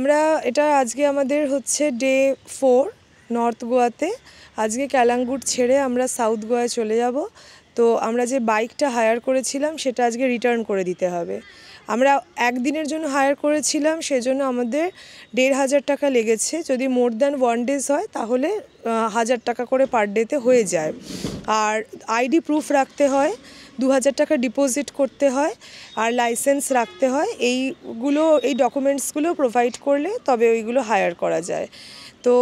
আমরা এটা আজকে আমাদের হচ্ছে ডে 4 নর্থ গোয়াতে। আজকে ক্যালাঙ্গুট ছেড়ে আমরা সাউথ গোয়ায় চলে যাব। তো আমরা যে বাইকটা হায়ার করেছিলাম সেটা আজকে রিটার্ন করে দিতে হবে। আমরা একদিনের জন্য হায়ার করেছিলাম, সেজন্য আমাদের 1,500 টাকা লেগেছে। যদি মোর দ্যান 1 ডেজ হয় তাহলে 1,000 টাকা করে পার ডেতে হয়ে যায়। আর আইডি প্রুফ রাখতে হয়, 2,000 টাকা ডিপোজিট করতে হয়, আর লাইসেন্স রাখতে হয়। এই ডকুমেন্টসগুলো প্রোভাইড করলে তবে ওইগুলো হায়ার করা যায়। তো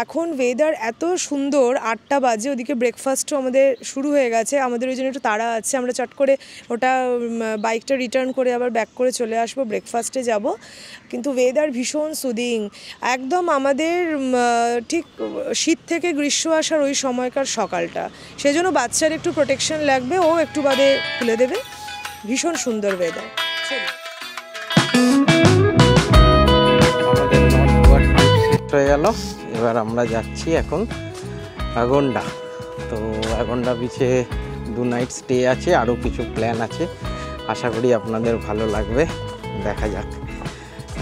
এখন ওয়েদার এত সুন্দর, 8টা বাজে, ওদিকে ব্রেকফাস্টও আমাদের শুরু হয়ে গেছে। আমাদের ওই জন্য একটু তাড়া আছে, আমরা চট করে ওটা বাইকটা রিটার্ন করে আবার ব্যাক করে চলে আসবো, ব্রেকফাস্টে যাব। কিন্তু ওয়েদার ভীষণ সুদিং, একদম আমাদের ঠিক শীত থেকে গ্রীষ্ম আসার ওই সময়কার সকালটা। সেজন্য বাচ্চার একটু প্রোটেকশন লাগবে, ও একটু বাদে খুলে দেবে। ভীষণ সুন্দর ওয়েদার। হয়ে গেল, এবার আমরা যাচ্ছি এখন অ্যাগন্ডা। তো অ্যাগন্ডা বিচে 2 নাইট স্টে আছে, আরও কিছু প্ল্যান আছে, আশা করি আপনাদের ভালো লাগবে। দেখা যাক।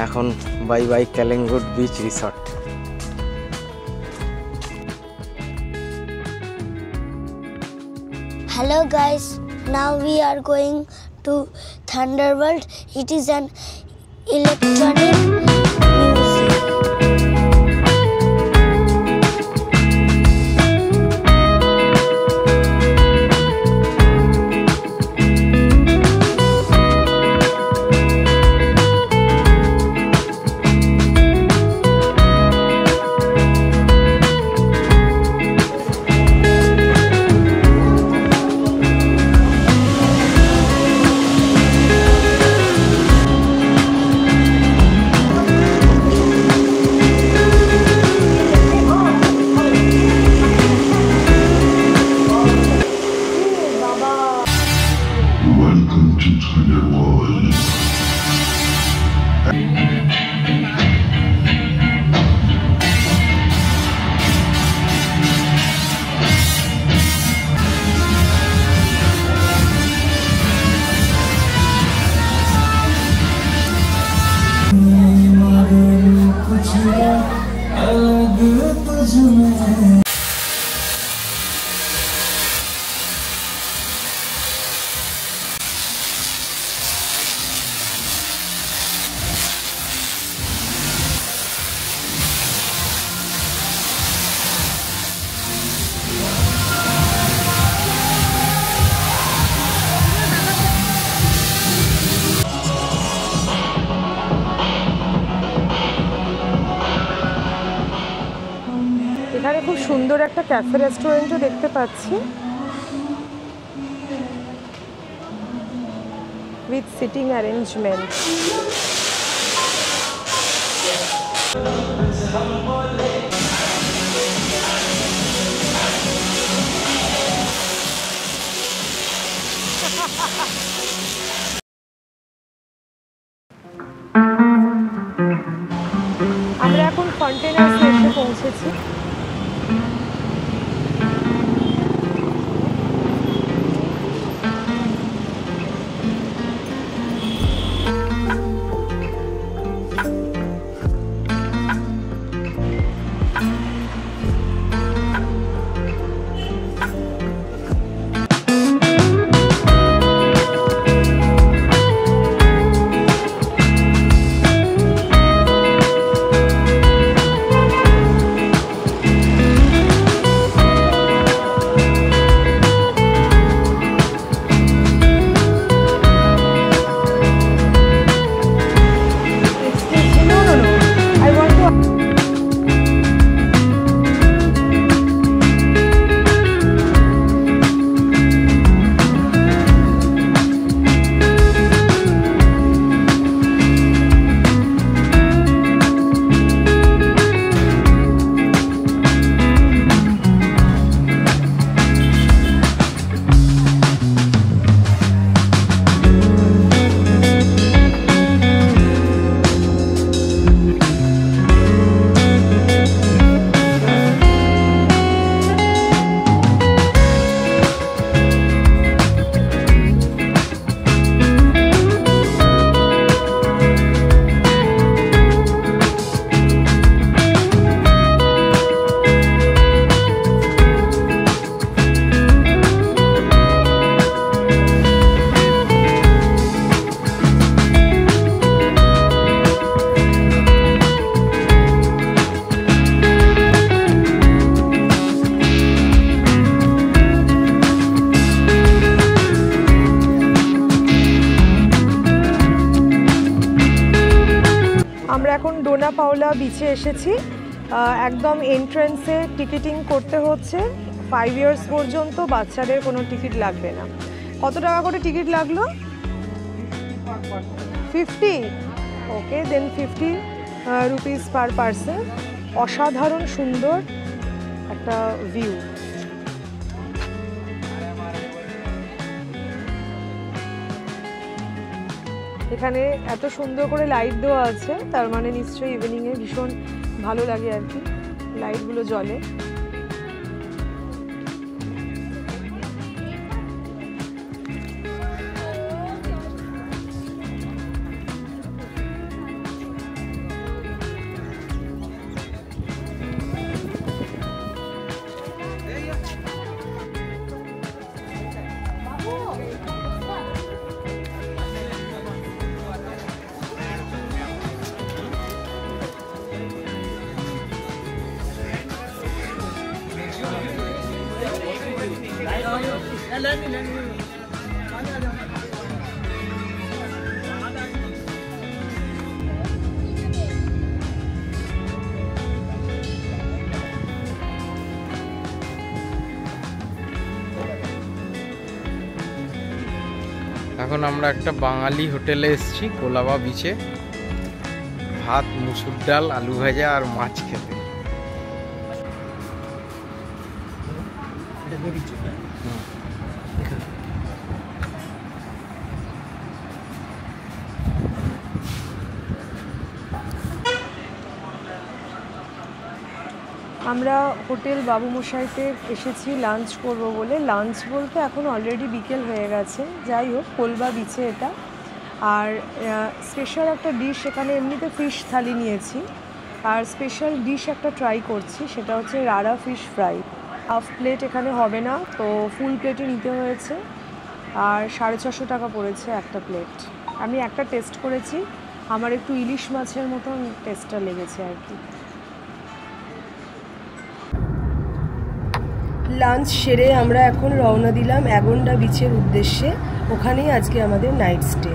এখন bye bye Calangute beach resort. Hello guys, now we are going to Thunderworld. It is an electronic music. Welcome to Thunderworld. এখানে খুব সুন্দর একটা ক্যাফে রেস্টুরেন্টও দেখতে পাচ্ছি, উইথ সিটিং অ্যারেঞ্জমেন্ট। আমরা এখন কন্টেনার্স এসে পৌঁছেছি। এখন ডোনা পাওলা বিচে এসেছি। একদম এন্ট্রান্সে টিকিটিং করতে হচ্ছে। 5 ইয়ার্স পর্যন্ত বাচ্চাদের কোনো টিকিট লাগবে না। কত টাকা করে টিকিট লাগলো? 50? ওকে, দেন 50 রুপিস পার পার্সন। অসাধারণ সুন্দর একটা ভিউ। এখানে এত সুন্দর করে লাইট দেওয়া আছে, তার মানে নিশ্চয়ই ইভিনিংয়ে ভীষণ ভালো লাগে আর কি, লাইটগুলো জ্বলে। এখন আমরা একটা বাঙালি হোটেলে এসেছি কোলাবা বিচে, ভাত, মুসুর ডাল, আলু ভাজা আর মাছ খেতে। আমরা হোটেল বাবুমশাইতে এসেছি লাঞ্চ করব বলে। লাঞ্চ বলতে এখন অলরেডি বিকেল হয়ে গেছে। যাই হোক, কোলবা বিচে এটা। আর স্পেশাল একটা ডিশ, এখানে এমনিতে ফিশ থালি নিয়েছি, আর স্পেশাল ডিশ একটা ট্রাই করছি, সেটা হচ্ছে রাড়া ফিশ ফ্রাই। হাফ প্লেট এখানে হবে না, তো ফুল প্লেটে নিতে হয়েছে, আর 650 টাকা পড়েছে একটা প্লেট। আমি একটা টেস্ট করেছি, আমার একটু ইলিশ মাছের মতন টেস্টটা লেগেছে আর কি। লাঞ্চ সেরে আমরা এখন রওনা দিলাম অ্যাগন্ডা বিচের উদ্দেশ্যে। ওখানেই আজকে আমাদের নাইট স্টে।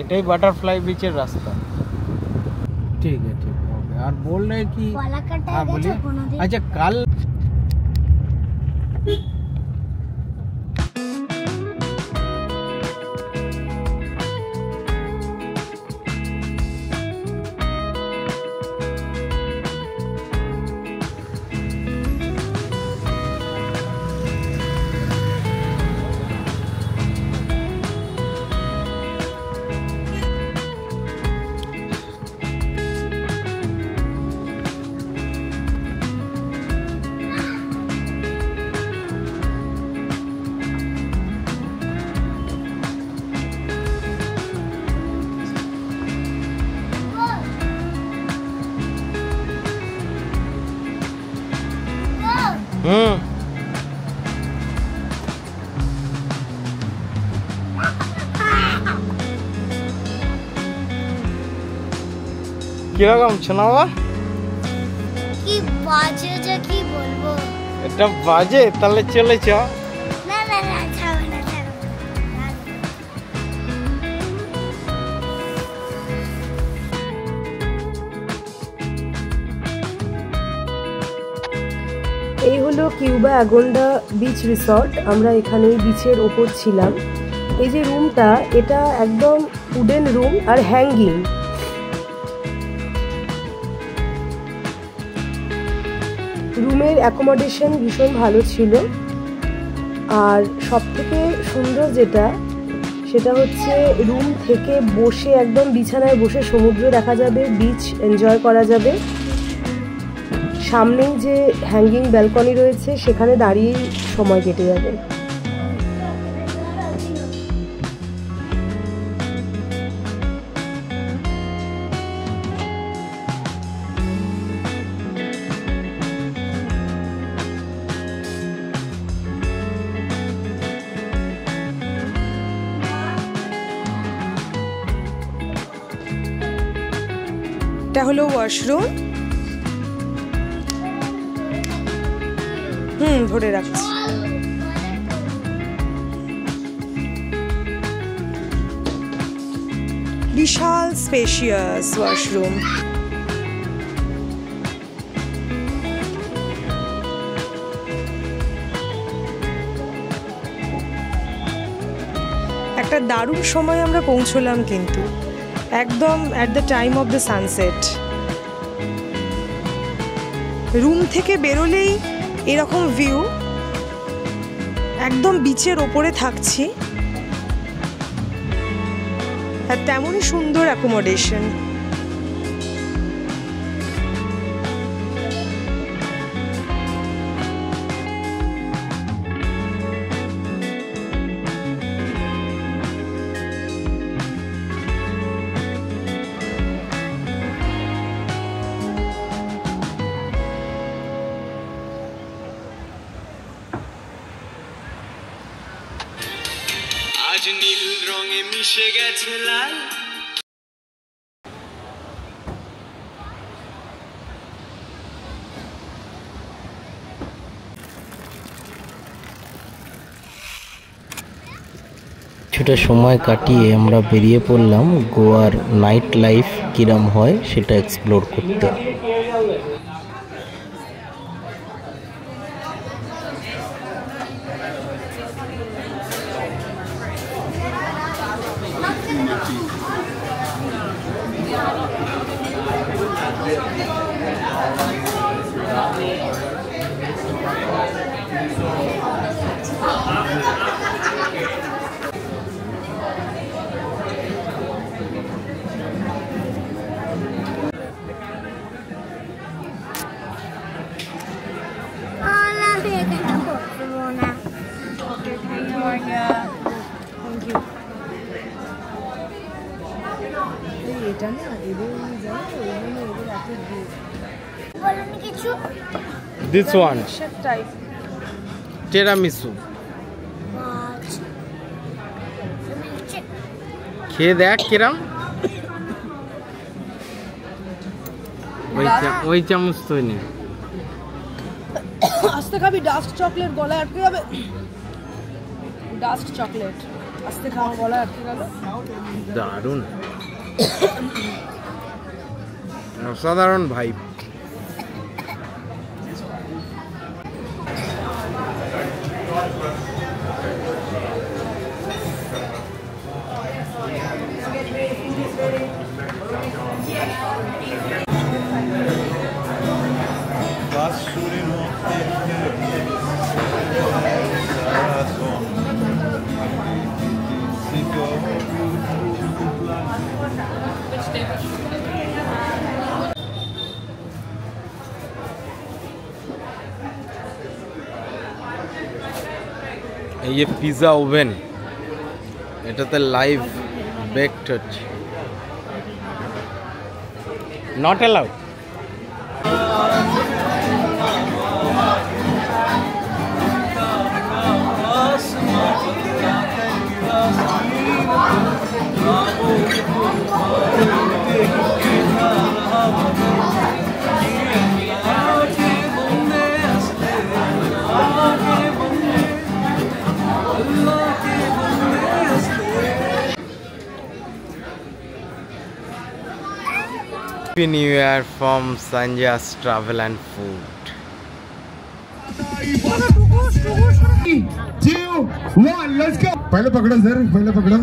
এটাই বাটারফ্লাই বিচের রাস্তা। ठीक है ओके। और बोल रहे कि हाँ बोलिए। अच्छा कल কিরকম শোনাবা? কি বাজে যে কি বলবো। এটা বাজে, তাহলে চলে চ। না না না, ছাড়ো না ছাড়ো। এই হলো কিউবা অ্যাগন্ডা বিচ রিসর্ট। আমরা এখানেই বিচের ওপর ছিলাম। এই যে রুমটা, এটা একদম উডেন রুম আর হ্যাঙ্গিং। রুমের অ্যাকোমোডেশন ভীষণ ভালো ছিল, আর সবথেকে সুন্দর যেটা, সেটা হচ্ছে রুম থেকে বসে একদম বিছানায় বসে সমুদ্র দেখা যাবে, বিচ এনজয় করা যাবে। সামনেই যে হ্যাঙ্গিং ব্যালকনি রয়েছে, সেখানে দাঁড়িয়েই সময় কেটে যাবে। এটা হলো ওয়াশরুম। ধরে রাখছি। বিশাল স্পেশিয়াস ওয়াশরুম। একটা দারুণ সময় আমরা পৌঁছলাম, কিন্তু একদম at the time of the sunset. Room থেকে বেরোলেই এরকম ভিউ, একদম বিচের ওপরে থাকছি, আর তেমনই সুন্দর অ্যাকোমোডেশন। আজ নীল রঙে মিশে গেছে লাল। কিছুটা সময় কাটিয়ে আমরা বেরিয়ে পড়লাম গোয়ার নাইট লাইফ কিরম হয় সেটা এক্সপ্লোর করতে। This one, tiramisu. খেয়ে দেখ কিরম। ওই চামচ তো নেই। আস্তে খাবি, ডাস্ট চকলেট গলায় আটকে যাবে। ডাস্ট চকলেট আস্তে খাওয়া, গলায় আটকে গেল। দারুণ, অসাধারণ ভাই। এই যে পিজা ওভেন, এটাতে লাইভ বেকড হচ্ছে। Not allowed. Happy New Year from Sanjay's Travel and Food. 3, 2, 1, let's go. पहले पकड़ो सर, पहले पकड़ो।